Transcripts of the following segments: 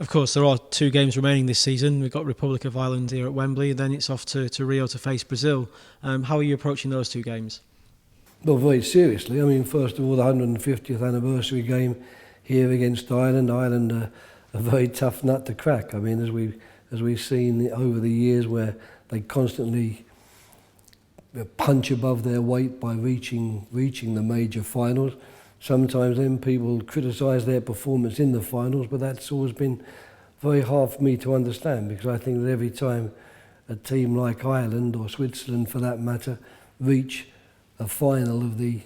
Of course, there are 2 games remaining this season. We've got Republic of Ireland here at Wembley, and then it's off to Rio to face Brazil. How are you approaching those 2 games? Well, very seriously. I mean, first of all, the 150th anniversary game here against Ireland. Ireland are a very tough nut to crack. I mean, as we've seen over the years, where they constantly punch above their weight by reaching the major finals. Sometimes then people criticise their performance in the finals, but that's always been very hard for me to understand, because I think that every time a team like Ireland, or Switzerland for that matter, reach a final of the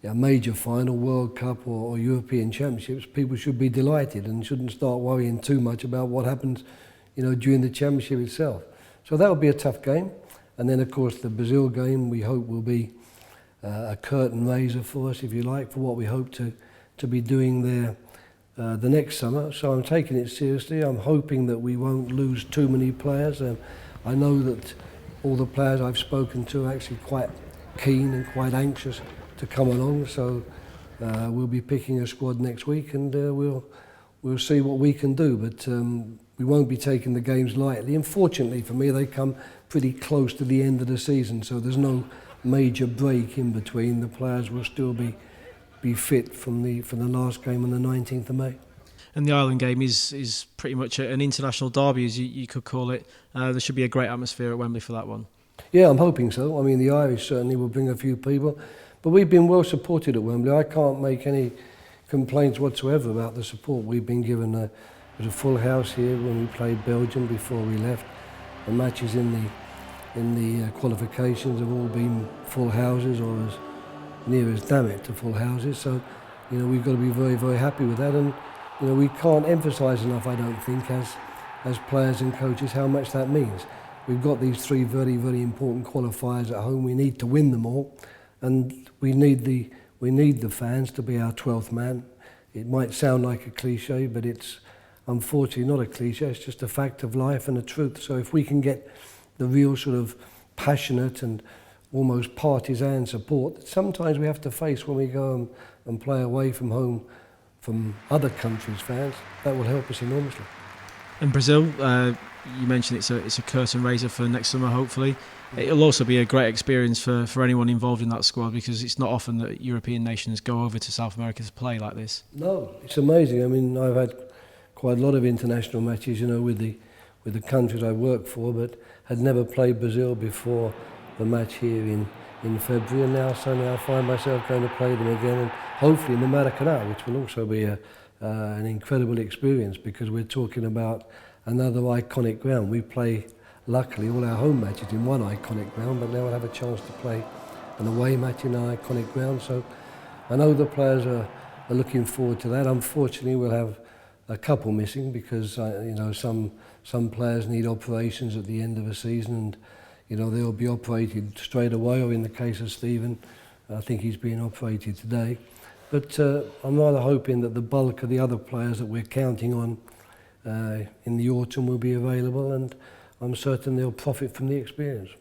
major final, World Cup or European Championships, people should be delighted and shouldn't start worrying too much about what happens, during the championship itself. So that will be a tough game. And then, of course, the Brazil game we hope will be a curtain raiser for us, if you like, for what we hope to be doing there the next summer. So I'm taking it seriously. I'm hoping that we won't lose too many players. I know that all the players I've spoken to are actually quite keen and quite anxious to come along. So we'll be picking a squad next week, and we'll see what we can do. But we won't be taking the games lightly. Unfortunately for me, they come pretty close to the end of the season, so there's no major break in between. The players will still be fit from the last game on the 19th of May. And the Ireland game is pretty much an international derby, as you could call it. There should be a great atmosphere at Wembley for that one. Yeah, I'm hoping so. I mean, the Irish certainly will bring a few people, but we've been well supported at Wembley. I can't make any complaints whatsoever about the support we've been given. There was a full house here when we played Belgium before we left. The matches in the qualifications have all been full houses, or as near as damn it to full houses. So, we've got to be very, very happy with that. And we can't emphasise enough, I don't think, as players and coaches, how much that means. We've got these 3 very, very important qualifiers at home. We need to win them all, and we need the fans to be our 12th man. It might sound like a cliche, but it's unfortunately not a cliche. It's just a fact of life and a truth. So if we can get the real sort of passionate and almost partisan support that sometimes we have to face when we go and play away from home from other countries' fans, that will help us enormously. And Brazil, you mentioned it's a curtain raiser for next summer, hopefully. It'll also be a great experience for anyone involved in that squad, because it's not often that European nations go over to South America to play like this. No, it's amazing. I mean, I've had quite a lot of international matches, with the countries I work for, but had never played Brazil before the match here in February, and now suddenly I find myself going to play them again, and hopefully in the Maracanã, which will also be an incredible experience, because we're talking about another iconic ground. We play, luckily, all our home matches in one iconic ground, but now we'll have a chance to play an away match in an iconic ground. So I know the players are looking forward to that. Unfortunately, we'll have a couple missing, because some players need operations at the end of a season, and they'll be operated straight away, or in the case of Stephen, I think he's being operated today. But I'm rather hoping that the bulk of the other players that we're counting on in the autumn will be available, and I'm certain they'll profit from the experience.